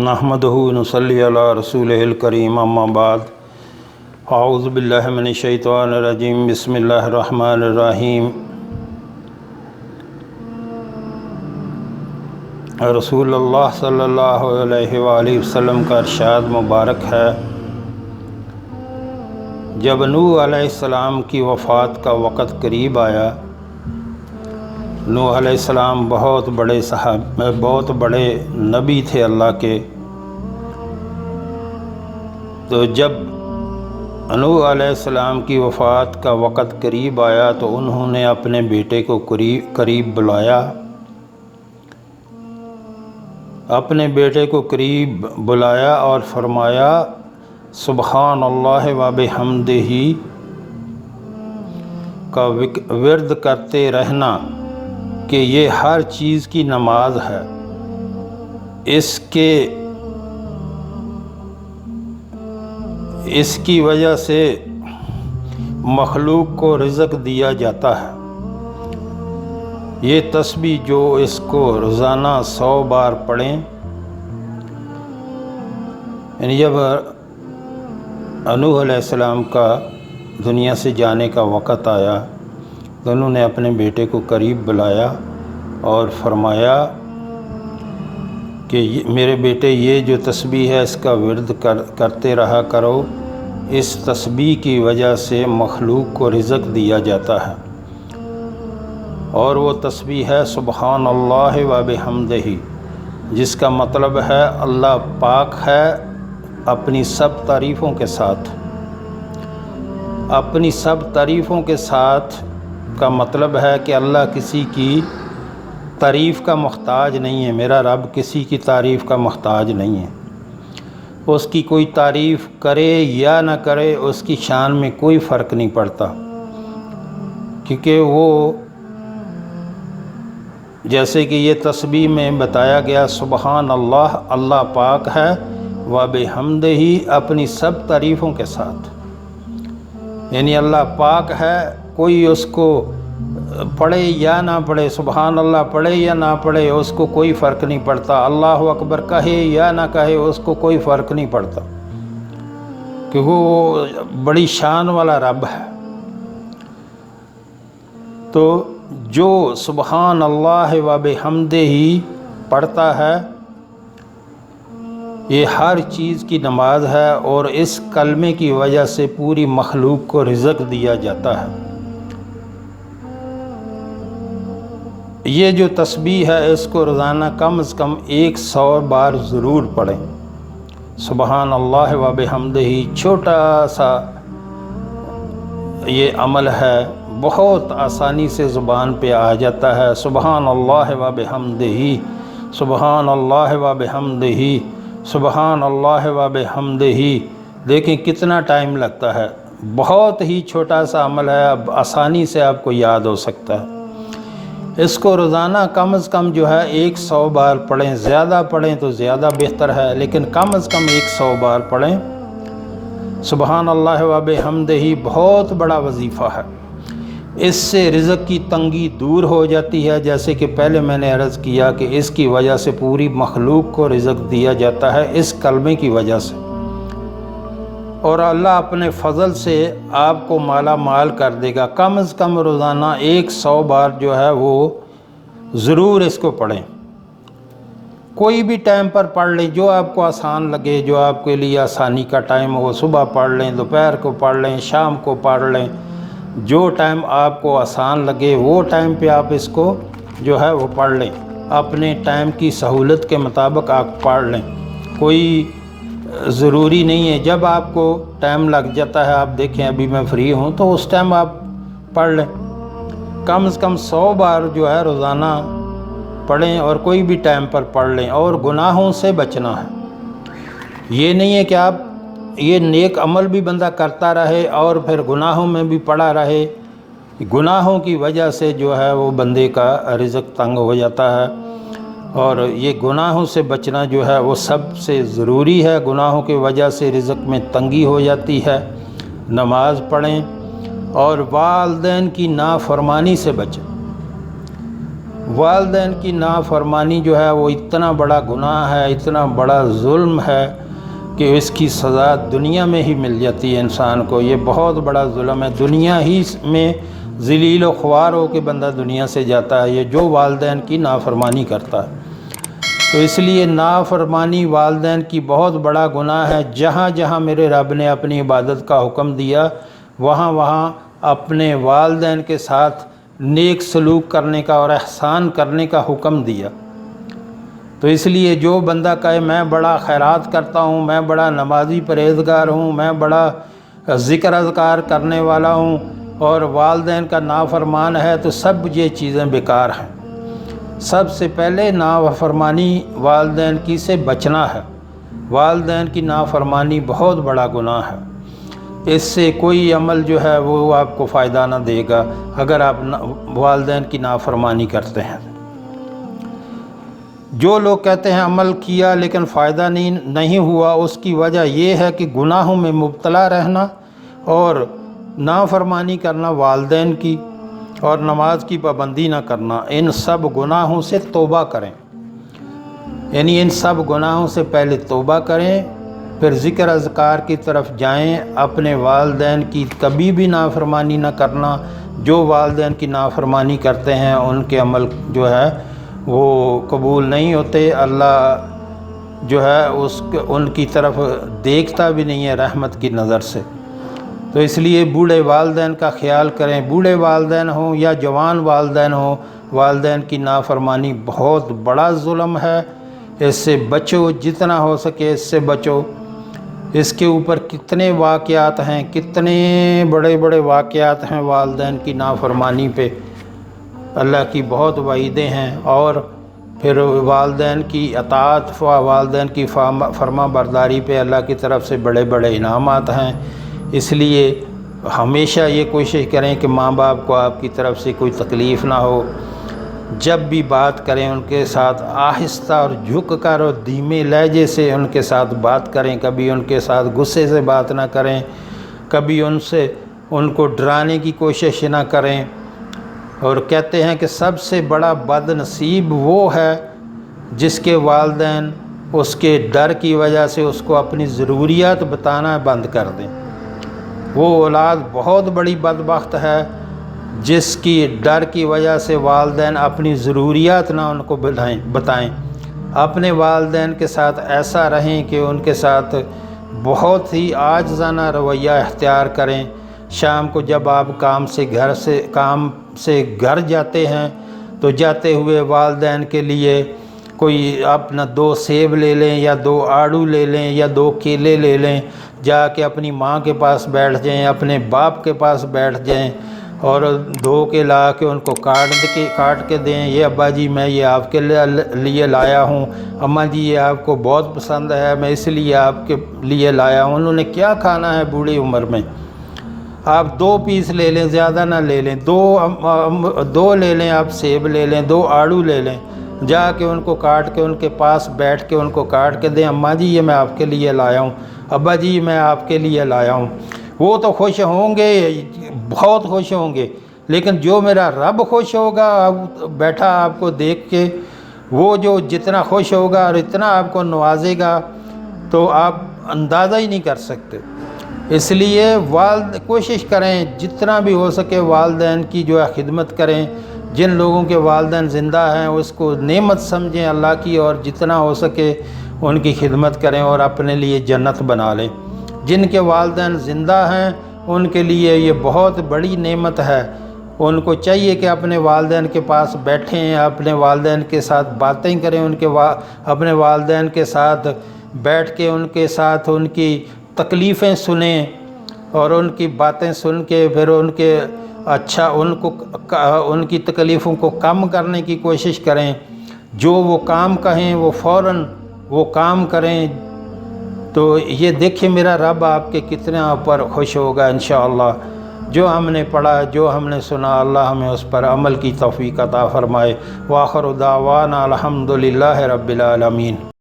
نحمدہ ونصلی علی رسولہ الکریم اما بعد اعوذ باللہ من الشیطان الرجیم بسم اللہ الرحمن الرحیم۔ رسول اللہ صلی اللہ علیہ وآلہ وسلم کا ارشاد مبارک ہے، جب نوح علیہ السلام کی وفات کا وقت قریب آیا، نوح علیہ السلام بہت بڑے نبی تھے اللہ کے، تو جب نوح علیہ السلام کی وفات کا وقت قریب آیا تو انہوں نے اپنے بیٹے کو قریب بلایا اور فرمایا سبحان اللہ و بحمدہ کا ورد کرتے رہنا کہ یہ ہر چیز کی نماز ہے، اس کی وجہ سے مخلوق کو رزق دیا جاتا ہے۔ یہ تسبیح جو اس کو روزانہ 100 بار پڑھیں، یعنی جب نوح علیہ السلام کا دنیا سے جانے کا وقت آیا تو انہوں نے اپنے بیٹے کو قریب بلایا اور فرمایا کہ میرے بیٹے یہ جو تسبیح ہے اس کا ورد کرتے رہا کرو، اس تسبیح کی وجہ سے مخلوق کو رزق دیا جاتا ہے، اور وہ تسبیح ہے سبحان اللہ و بحمدہ، جس کا مطلب ہے اللہ پاک ہے اپنی سب تعریفوں کے ساتھ۔ اپنی سب تعریفوں کے ساتھ کا مطلب ہے کہ اللہ کسی کی تعریف کا محتاج نہیں ہے، میرا رب کسی کی تعریف کا محتاج نہیں ہے، اس کی کوئی تعریف کرے یا نہ کرے اس کی شان میں کوئی فرق نہیں پڑتا، کیونکہ وہ جیسے کہ یہ تسبیح میں بتایا گیا سبحان اللہ، اللہ پاک ہے، و بحمدہ اپنی سب تعریفوں کے ساتھ، یعنی اللہ پاک ہے، کوئی اس کو پڑھے یا نہ پڑھے، سبحان اللہ پڑھے یا نہ پڑھے اس کو کوئی فرق نہیں پڑتا، اللہ اکبر کہے یا نہ کہے اس کو کوئی فرق نہیں پڑتا، کہ وہ بڑی شان والا رب ہے۔ تو جو سبحان اللہ و بحمدہ پڑھتا ہے یہ ہر چیز کی نماز ہے، اور اس کلمے کی وجہ سے پوری مخلوق کو رزق دیا جاتا ہے۔ یہ جو تسبیح ہے اس کو روزانہ کم از کم 100 بار ضرور پڑھیں۔ سبحان اللہ و بحمدہ چھوٹا سا یہ عمل ہے، بہت آسانی سے زبان پہ آ جاتا ہے، سبحان اللہ و بحمدہ، سبحان اللہ و بحمدہ، سبحان اللہ و بحمدہ۔ دیکھیں کتنا ٹائم لگتا ہے، بہت ہی چھوٹا سا عمل ہے، اب آسانی سے آپ کو یاد ہو سکتا ہے۔ اس کو روزانہ کم از کم جو ہے 100 بار پڑھیں، زیادہ پڑھیں تو زیادہ بہتر ہے، لیکن کم از کم 100 بار پڑھیں۔ سبحان اللہ و بحمدہ بہت بڑا وظیفہ ہے، اس سے رزق کی تنگی دور ہو جاتی ہے، جیسے کہ پہلے میں نے عرض کیا کہ اس کی وجہ سے پوری مخلوق کو رزق دیا جاتا ہے، اس کلمے کی وجہ سے، اور اللہ اپنے فضل سے آپ کو مالا مال کر دے گا۔ کم از کم روزانہ 100 بار جو ہے وہ ضرور اس کو پڑھیں، کوئی بھی ٹائم پر پڑھ لیں، جو آپ کو آسان لگے، جو آپ کے لیے آسانی کا ٹائم ہو، صبح پڑھ لیں، دوپہر کو پڑھ لیں، شام کو پڑھ لیں، جو ٹائم آپ کو آسان لگے وہ ٹائم پہ آپ اس کو جو ہے وہ پڑھ لیں، اپنے ٹائم کی سہولت کے مطابق آپ پڑھ لیں، کوئی ضروری نہیں ہے جب آپ کو ٹائم لگ جاتا ہے، آپ دیکھیں ابھی میں فری ہوں تو اس ٹائم آپ پڑھ لیں، کم از کم 100 بار جو ہے روزانہ پڑھیں، اور کوئی بھی ٹائم پر پڑھ لیں، اور گناہوں سے بچنا ہے۔ یہ نہیں ہے کہ آپ یہ نیک عمل بھی بندہ کرتا رہے اور پھر گناہوں میں بھی پڑا رہے، گناہوں کی وجہ سے جو ہے وہ بندے کا رزق تنگ ہو جاتا ہے، اور یہ گناہوں سے بچنا جو ہے وہ سب سے ضروری ہے، گناہوں کی وجہ سے رزق میں تنگی ہو جاتی ہے۔ نماز پڑھیں اور والدین کی نافرمانی سے بچیں، والدین کی نافرمانی جو ہے وہ اتنا بڑا گناہ ہے، اتنا بڑا ظلم ہے کہ اس کی سزا دنیا میں ہی مل جاتی ہے انسان کو۔ یہ بہت بڑا ظلم ہے، دنیا ہی میں ذلیل و خوار ہو کے بندہ دنیا سے جاتا ہے، یہ جو والدین کی نافرمانی کرتا ہے۔ تو اس لیے نافرمانی والدین کی بہت بڑا گناہ ہے۔ جہاں جہاں میرے رب نے اپنی عبادت کا حکم دیا، وہاں وہاں اپنے والدین کے ساتھ نیک سلوک کرنے کا اور احسان کرنے کا حکم دیا۔ تو اس لیے جو بندہ کہے میں بڑا خیرات کرتا ہوں، میں بڑا نمازی پرہیزگار ہوں، میں بڑا ذکر اذکار کرنے والا ہوں، اور والدین کا نافرمان ہے، تو سب یہ چیزیں بیکار ہیں۔ سب سے پہلے نافرمانی والدین کی سے بچنا ہے۔ والدین کی نافرمانی بہت بڑا گناہ ہے، اس سے کوئی عمل جو ہے وہ آپ کو فائدہ نہ دے گا اگر آپ والدین کی نافرمانی کرتے ہیں۔ جو لوگ کہتے ہیں عمل کیا لیکن فائدہ نہیں ہوا، اس کی وجہ یہ ہے کہ گناہوں میں مبتلا رہنا اور نافرمانی کرنا والدین کی، اور نماز کی پابندی نہ کرنا۔ ان سب گناہوں سے توبہ کریں، یعنی ان سب گناہوں سے پہلے توبہ کریں، پھر ذکر اذکار کی طرف جائیں۔ اپنے والدین کی کبھی بھی نافرمانی نہ کرنا۔ جو والدین کی نافرمانی کرتے ہیں ان کے عمل جو ہے وہ قبول نہیں ہوتے۔ اللہ جو ہے ان کی طرف دیکھتا بھی نہیں ہے رحمت کی نظر سے۔ تو اس لیے بوڑھے والدین کا خیال کریں، بوڑھے والدین ہوں یا جوان والدین ہوں، والدین کی نافرمانی بہت بڑا ظلم ہے، اس سے بچو، جتنا ہو سکے اس سے بچو۔ اس کے اوپر کتنے واقعات ہیں، کتنے بڑے بڑے واقعات ہیں والدین کی نافرمانی پہ، اللہ کی بہت وعیدیں ہیں۔ اور پھر والدین کی اطاعت، والدین کی فرما برداری پہ اللہ کی طرف سے بڑے بڑے انعامات ہیں۔ اس لیے ہمیشہ یہ کوشش کریں کہ ماں باپ کو آپ کی طرف سے کوئی تکلیف نہ ہو۔ جب بھی بات کریں ان کے ساتھ آہستہ اور جھک کر اور دھیمے لہجے سے ان کے ساتھ بات کریں، کبھی ان کے ساتھ غصے سے بات نہ کریں، کبھی ان کو ڈرانے کی کوشش نہ کریں۔ اور کہتے ہیں کہ سب سے بڑا بد نصیب وہ ہے جس کے والدین اس کے ڈر کی وجہ سے اس کو اپنی ضروریات بتانا بند کر دیں۔ وہ اولاد بہت بڑی بدبخت ہے جس کی ڈر کی وجہ سے والدین اپنی ضروریات نہ ان کو بتائیں۔ اپنے والدین کے ساتھ ایسا رہیں کہ ان کے ساتھ بہت ہی عاجزانہ رویہ اختیار کریں۔ شام کو جب آپ کام سے گھر جاتے ہیں تو جاتے ہوئے والدین کے لیے کوئی اپنا 2 سیب لے لیں یا 2 آڑو لے لیں یا 2 کیلے لے لیں، جا کے اپنی ماں کے پاس بیٹھ جائیں، اپنے باپ کے پاس بیٹھ جائیں اور دھو کے لا کے ان کو کاٹ کے دیں۔ یہ ابا جی میں یہ آپ کے لیے لایا ہوں، اماں جی یہ آپ کو بہت پسند ہے، میں اس لیے آپ کے لیے لایا ہوں۔ انہوں نے کیا کھانا ہے بوڑھی عمر میں؟ آپ 2 پیس لے لیں، زیادہ نہ لے لیں، 2 لے لیں، آپ سیب لے لیں، 2 آڑو لے لیں، جا کے ان کو کاٹ کے ان کے پاس بیٹھ کے ان کو کاٹ کے دیں۔ اماں جی یہ میں آپ کے لیے لایا ہوں، ابا جی میں آپ کے لیے لایا ہوں۔ وہ تو خوش ہوں گے، بہت خوش ہوں گے، لیکن جو میرا رب خوش ہوگا بیٹھا آپ کو دیکھ کے، وہ جو جتنا خوش ہوگا اور اتنا آپ کو نوازے گا تو آپ اندازہ ہی نہیں کر سکتے۔ اس لیے کوشش کریں جتنا بھی ہو سکے والدین کی جو ہے خدمت کریں۔ جن لوگوں کے والدین زندہ ہیں اس کو نعمت سمجھیں اللہ کی، اور جتنا ہو سکے ان کی خدمت کریں اور اپنے لیے جنت بنا لیں۔ جن کے والدین زندہ ہیں ان کے لیے یہ بہت بڑی نعمت ہے۔ ان کو چاہیے کہ اپنے والدین کے پاس بیٹھیں، اپنے والدین کے ساتھ باتیں کریں، اپنے والدین کے ساتھ بیٹھ کے ان کے ساتھ ان کی تکلیفیں سنیں، اور ان کی باتیں سن کے پھر ان کی تکلیفوں کو کم کرنے کی کوشش کریں۔ جو وہ کام کہیں وہ فوراً وہ کام کریں، تو یہ دیکھیں میرا رب آپ کے کتنے پر خوش ہوگا انشاءاللہ۔ جو ہم نے پڑھا، جو ہم نے سنا، اللہ ہمیں اس پر عمل کی توفیق عطا فرمائے۔ وآخر دعوانا الحمدللہ رب العالمین۔